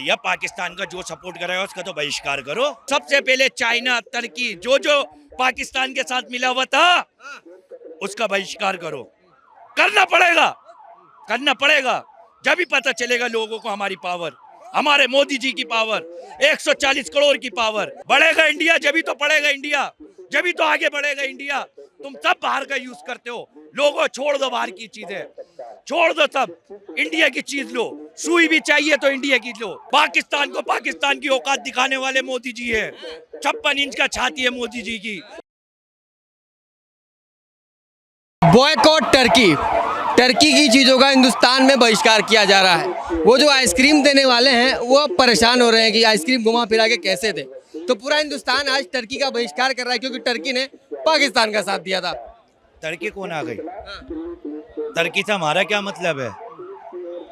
भैया पाकिस्तान का जो सपोर्ट कर रहा है उसका तो बहिष्कार करो। सबसे पहले चाइना, तुर्की, जो जो पाकिस्तान के साथ मिला हुआ था उसका बहिष्कार करो। करना पड़ेगा, करना पड़ेगा। जब भी पता चलेगा लोगों को हमारी पावर, हमारे मोदी जी की पावर, 140 करोड़ की पावर। बढ़ेगा इंडिया, जब भी तो बढ़ेगा इंडिया, जब भी तो आगे बढ़ेगा इंडिया। तुम सब बाहर का यूज करते हो। लोगों छोड़ दो बाहर की चीजें, छोड़ दो सब, इंडिया की चीज लो। सुई भी चाहिए तो इंडिया की लो। पाकिस्तान को पाकिस्तान की औकात दिखाने वाले मोदी जी है। 56 इंच का छाती है मोदी जी की। Boycott Turkey. टर्की की चीज़ों का हिंदुस्तान में बहिष्कार किया जा रहा है। वो जो आइसक्रीम देने वाले हैं वो अब परेशान हो रहे हैं कि आइसक्रीम घुमा फिरा के कैसे दे। तो पूरा हिंदुस्तान आज टर्की का बहिष्कार कर रहा है क्योंकि टर्की ने पाकिस्तान का साथ दिया था। टर्की कौन आ गई? टर्की से हमारा क्या मतलब है?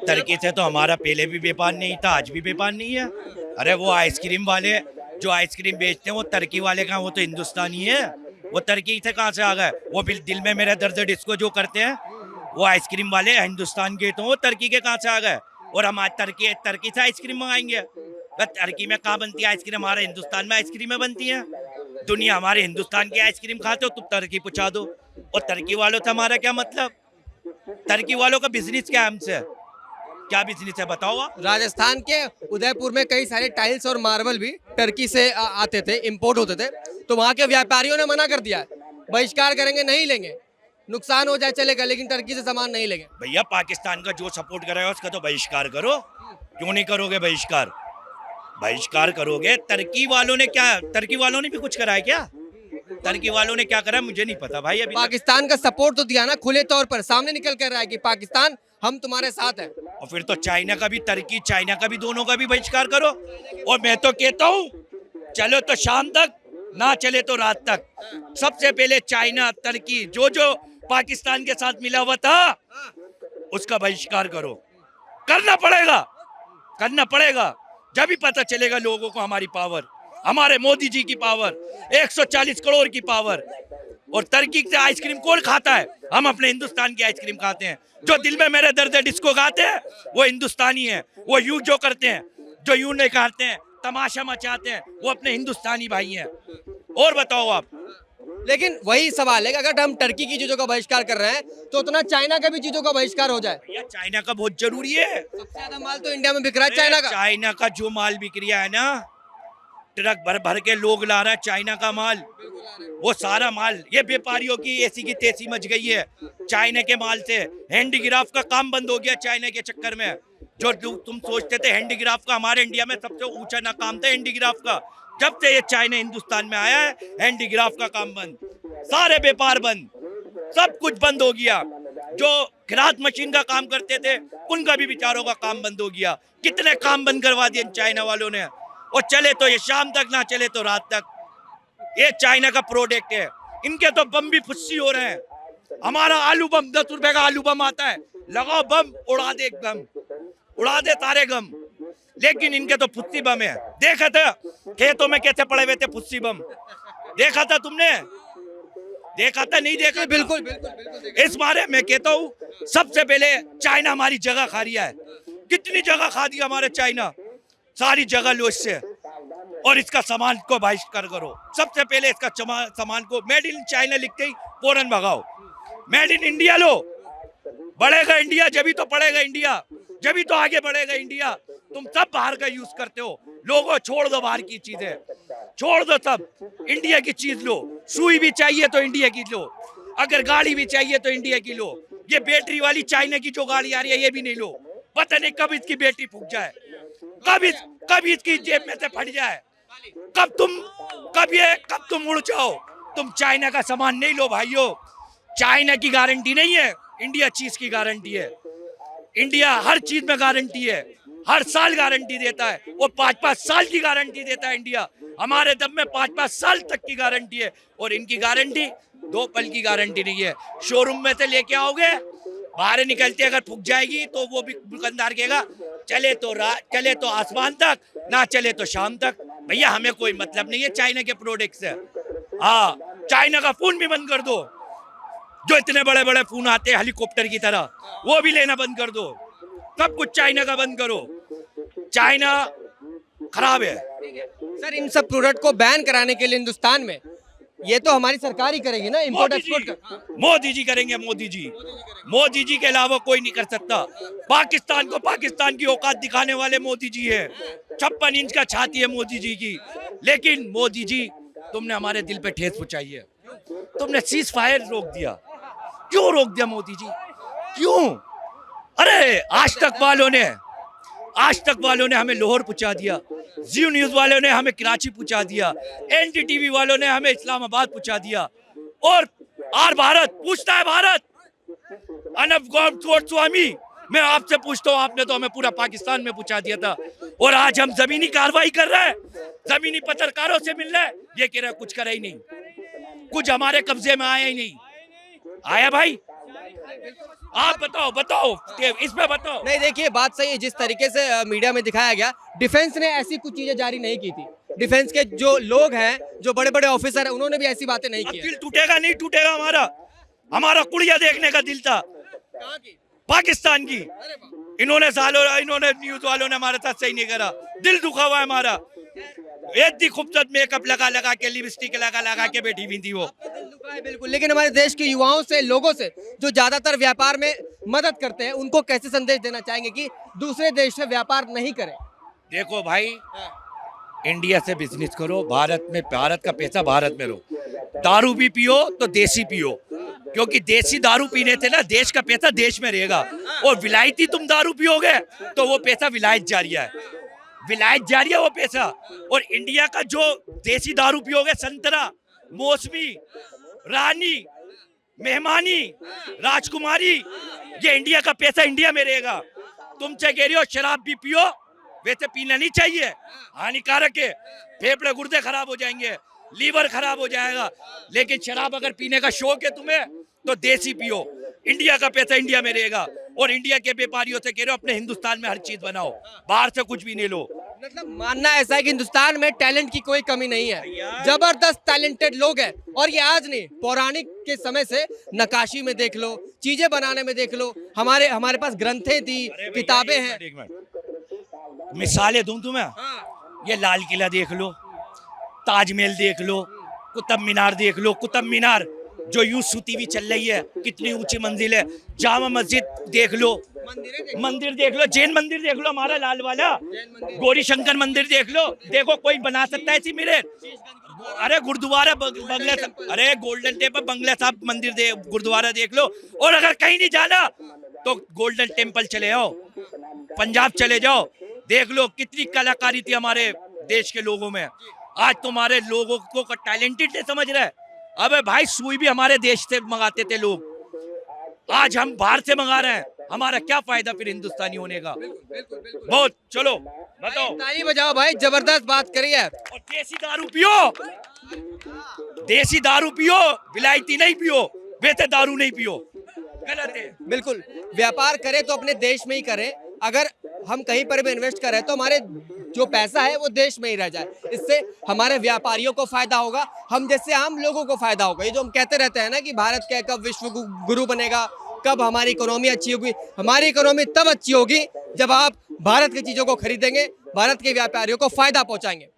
टर्की से तो हमारा पहले भी व्यापार नहीं था, आज भी व्यापार नहीं है। अरे वो आइसक्रीम वाले जो आइसक्रीम बेचते हैं वो टर्की वाले कहाँ, वो तो हिंदुस्तानी है। वो टर्की से कहाँ से आ गए? वो दिल में मेरा दर्द डिस्को जो करते हैं वो आइसक्रीम वाले हिंदुस्तान के, तो वो टर्की के कहाँ से आ गए? और हम आज टर्की से आइसक्रीम मंगाएंगे? टर्की में कहाँ बनती है आइसक्रीम? हमारे हिंदुस्तान में आइसक्रीमें बनती हैं। दुनिया हमारे हिंदुस्तान की आइसक्रीम खाते हो, तुम टर्की पहुंचा दो। और टर्की वालों से हमारा क्या मतलब? टर्की वालों का बिजनेस क्या है हमसे? क्या बिजनेस है बताओ आप? राजस्थान के उदयपुर में कई सारे टाइल्स और मार्बल भी टर्की से आते थे, इंपोर्ट होते थे। तो वहाँ के व्यापारियों ने मना कर दिया है, बहिष्कार करेंगे, नहीं लेंगे, नुकसान हो जाए चलेगा लेकिन टर्की से सामान नहीं लेंगे। भैया पाकिस्तान का जो सपोर्ट कर रहा है उसका तो बहिष्कार करो। क्यों नहीं करोगे बहिष्कार? बहिष्कार करोगे। टर्की वालों ने क्या, टर्की वालों ने भी कुछ करा है क्या? टर्की वालों ने क्या करा है मुझे नहीं पता भाई। अभी पाकिस्तान का सपोर्ट तो दिया ना, खुले तौर पर सामने निकल कर रहा है कि पाकिस्तान हम तुम्हारे साथ हैं। और फिर तो चाइना का भी, टर्की चाइना का भी, दोनों का भी बहिष्कार करो। और मैं तो कहता हूँ चलो तो शाम तक, ना चले तो रात तक। सबसे पहले चाइना, टर्की, जो जो पाकिस्तान के साथ मिला हुआ था उसका बहिष्कार करो। करना पड़ेगा, करना पड़ेगा। जब भी पता चलेगा लोगों को हमारी पावर, हमारे मोदी जी की पावर, 140 करोड़ की पावर। और टर्की से आइसक्रीम कौन खाता है? हम अपने हिंदुस्तान की आइसक्रीम खाते हैं। जो दिल में मेरे दर्द है डिस्को गाते हैं वो हिंदुस्तानी है। वो यूं जो करते हैं, जो यूं नहीं करते हैं, तमाशा मचाते हैं, वो अपने हिंदुस्तानी भाई हैं। और बताओ आप। लेकिन वही सवाल है कि अगर हम टर्की की चीजों का बहिष्कार कर रहे हैं तो उतना चाइना का भी चीजों का बहिष्कार हो जाए। भैया चाइना का बहुत जरूरी है। सबसे ज्यादा माल तो इंडिया में बिक रहा है चाइना का। चाइना का जो माल बिक रहा है ना, ट्रक भर भर के लोग ला रहा है चाइना का माल। वो सारा माल, ये व्यापारियों की ऐसी की तैसी मच गई है चाइना के माल से। हैंडीक्राफ्ट का काम बंद हो गया चाइना के चक्कर में। जो तुम सोचते थे हैंडीक्राफ्ट का हमारे इंडिया में सबसे ऊंचा ना काम था हैंडीक्राफ्ट का, जब से ये चाइना हिंदुस्तान में आया है हैंडीक्राफ्ट का काम बंद, सारे व्यापार बंद, सब कुछ बंद हो गया। जो खिरात मशीन का काम करते थे उनका भी बेचारों का काम बंद हो गया। कितने काम बंद करवा दिए चाइना वालों ने। और चले तो ये शाम तक, ना चले तो रात तक। ये चाइना का प्रोडक्ट है। इनके तो बम भी फुस्सी हो रहे हैं। हमारा आलू बम 10 रुपए का आलू बम आता है, लगाओ बम, उड़ा दे एकदम, उड़ा दे तारे गम। लेकिन इनके तो फुस्सी बम है। देखा था खेतों में कैसे पड़े हुए थे फुस्सी बम? देखा था तुमने? देखा था नहीं देखा? बिल्कुल बिल्कुल बिल्कुल। इस बारे में कहता हूँ सबसे पहले चाइना हमारी जगह खा रहा है। कितनी जगह खा दी हमारे चाइना, सारी जगह लो इससे। और इसका सामान को बहिष्कार करो। सबसे पहले इसका सामान को मेड इन चाइना लिखते ही फौरन भगाओ। मेड इन इंडिया लो। बढ़ेगा इंडिया, जब भी तो बढ़ेगा इंडिया, जब भी तो आगे बढ़ेगा इंडिया। तुम सब बाहर का यूज करते हो। लोगों छोड़ दो बाहर की चीजें, छोड़ दो सब, इंडिया की चीज लो। सुई भी चाहिए तो इंडिया की लो। अगर गाड़ी भी चाहिए तो इंडिया की लो। ये बैटरी वाली चाइना की जो गाड़ी आ रही है ये भी नहीं लो। पता नहीं कब इसकी बैटरी फूक जाए, कब इसकी जेब में से फट जाए, कब तुम उड़ जाओ। तुम चाइना का सामान नहीं लो भाइयों। चाइना की गारंटी नहीं है, इंडिया चीज की गारंटी है। इंडिया हर चीज में गारंटी है, हर साल गारंटी देता है। वो 5-5 साल की गारंटी देता है इंडिया। हमारे दम में 5-5 साल तक की गारंटी है। और इनकी गारंटी 2 पल की गारंटी नहीं है। शोरूम में से लेके आओगे, बाहर निकलते अगर फूक जाएगी तो वो भी दुकानदार कहेगा चले तो आसमान तक, ना चले तो शाम तक। भैया हमें कोई मतलब नहीं है चाइना के प्रोडक्ट से। हाँ, चाइना का फोन भी बंद कर दो। जो इतने बड़े बड़े फोन आते हैं हेलीकॉप्टर की तरह, वो भी लेना बंद कर दो। सब कुछ चाइना का बंद करो। चाइना खराब है। सर इन सब प्रोडक्ट को बैन कराने के लिए हिंदुस्तान में ये तो हमारी सरकार ही करेगी ना, इंपोर्ट एक्सपोर्ट का। मोदी जी करेंगे, मोदी जी। मोदी जी के अलावा कोई नहीं कर सकता। पाकिस्तान को पाकिस्तान की औकात दिखाने वाले मोदी जी है। 56 इंच का छाती है मोदी जी की। लेकिन मोदी जी, तुमने हमारे दिल पे ठेस पहुंचाई है। तुमने सीज फायर रोक दिया। क्यों रोक दिया मोदी जी, क्यों? अरे आज तक वालों ने हमें लाहौर पहुंचा दिया, जियो न्यूज वालों ने हमें कराची पहुंचा दिया, एनडीटीवी वालों ने हमें इस्लामाबाद पहुंचा दिया, और आर भारत पूछता है भारत अनब गॉड कोट स्वामी। मैं आपसे पूछता हूँ, आपने तो हमें पूरा पाकिस्तान में पहुंचा दिया था, और आज हम जमीनी कार्रवाई कर रहे हैं, जमीनी पत्रकारों से मिल रहे हैं, ये कह रहे कुछ करा ही नहीं, कुछ हमारे कब्जे में आया ही नहीं। आया भाई? आप बताओ इस पे बताओ। नहीं देखिए बात सही है, जिस तरीके से मीडिया में दिखाया गया, डिफेंस ने ऐसी कुछ चीजें जारी नहीं की थी। डिफेंस के जो लोग हैं, जो बड़े बड़े ऑफिसर हैं, उन्होंने भी ऐसी बातें नहीं की। दिल टूटेगा नहीं टूटेगा हमारा कुड़िया देखने का दिल था पाकिस्तान की। इन्होंने न्यूज वालों ने हमारे साथ सही नहीं करा, दिल दुखा हुआ है हमारा। इतनी खूबसूरत मेकअप लगा के, लिपस्टिक लगा के बैठी हुई थी वो। बिल्कुल, लेकिन हमारे देश के युवाओं से, लोगों से जो ज्यादातर व्यापार में मदद करते हैं, उनको कैसे संदेश देना चाहेंगे कि दूसरे देश से व्यापार नहीं करें? देखो भाई, इंडिया से बिजनेस करो, भारत का पैसा भारत में लो। दारू भी पियो तो देसी पियो, क्योंकि देसी दारू पीने से ना देश का पैसा देश में रहेगा। और विलायती तुम दारू पियोगे तो वो पैसा विलायत जा रही है वो पैसा। और इंडिया का जो देसी दारू पियोगे, संतरा, मौसमी, रानी, मेहमानी, राजकुमारी, ये इंडिया का पैसा इंडिया में रहेगा। तुम चाहे कह रही हो शराब भी पियो, वैसे पीना नहीं चाहिए, हानिकारक है, फेफड़े गुर्दे खराब हो जाएंगे, लीवर खराब हो जाएगा। लेकिन शराब अगर पीने का शौक है तुम्हें तो देसी पियो, इंडिया का पैसा इंडिया में रहेगा। और इंडिया के व्यापारियों से कह रहे हो अपने हिंदुस्तान में हर चीज बनाओ, बाहर से कुछ भी नहीं लो। मतलब मानना ऐसा है कि हिंदुस्तान में टैलेंट की कोई कमी नहीं है, जबरदस्त टैलेंटेड लोग हैं। और ये आज नहीं, पौराणिक के समय से नक्काशी में देख लो, चीजें बनाने में देख लो, हमारे पास ग्रंथें थी, किताबें हैं। मिसालें दूं तुम्हें, ये लाल किला देख लो, ताजमहल देख लो, कुतुब मीनार देख लो। कुतुब मीनार जो यूं सुती हुई चल रही है, कितनी ऊंची मंजिल है। जामा मस्जिद देख लो, मंदिर देख लो, जैन मंदिर देख लो, हमारा लाल वाला गौरी शंकर मंदिर देख लो। देखो कोई बना सकता है ऐसी मिरर? अरे गुरुद्वारा बंगला, अरे गोल्डन टेम्पल बंगला साहब मंदिर गुरुद्वारा देख लो। और अगर कहीं नहीं जाना तो गोल्डन टेम्पल चले आओ, पंजाब चले जाओ, देख लो कितनी कलाकारी थी हमारे देश के लोगों में। आज तुम्हारे लोगों को टैलेंटेड नहीं समझ रहे। अबे भाई, सुई भी हमारे देश से मंगाते थे लोग, आज हम बाहर से मंगा रहे हैं। हमारा क्या फायदा फिर हिंदुस्तानी होने का? बहुत। चलो बताओ, ताली बजाओ भाई, जबरदस्त बात करी है। और देसी दारू पियो, विलायती नहीं पियो, वैसे दारू नहीं पियो, गलत है। बिल्कुल, व्यापार करें तो अपने देश में ही करें। अगर हम कहीं पर भी इन्वेस्ट करें तो हमारे जो पैसा है वो देश में ही रह जाए। इससे हमारे व्यापारियों को फायदा होगा, हम जैसे आम लोगों को फायदा होगा। ये जो हम कहते रहते हैं ना कि भारत क्या कब विश्व गुरु बनेगा, कब हमारी इकोनॉमी अच्छी होगी। हमारी इकोनॉमी तब अच्छी होगी जब आप भारत की चीज़ों को खरीदेंगे, भारत के व्यापारियों को फायदा पहुंचाएंगे।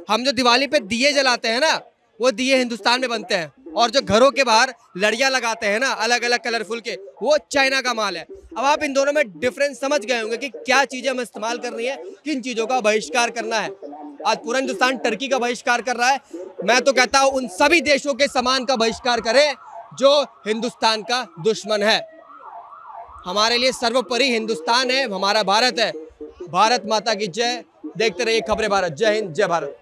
हम जो दिवाली पे दिए जलाते हैं ना, वो दिए हिंदुस्तान में बनते हैं। और जो घरों के बाहर लड़ियां लगाते हैं ना अलग अलग कलरफुल के, वो चाइना का माल है। अब आप इन दोनों में डिफरेंस समझ गए होंगे कि क्या चीजें हमें इस्तेमाल करनी है, किन चीजों का बहिष्कार करना है। आज पूरा हिंदुस्तान टर्की का बहिष्कार कर रहा है। मैं तो कहता हूं उन सभी देशों के सामान का बहिष्कार करें जो हिंदुस्तान का दुश्मन है। हमारे लिए सर्वोपरि हिंदुस्तान है, हमारा भारत है। भारत माता की जय। देखते रहिए खबरें भारत। जय हिंद, जय भारत।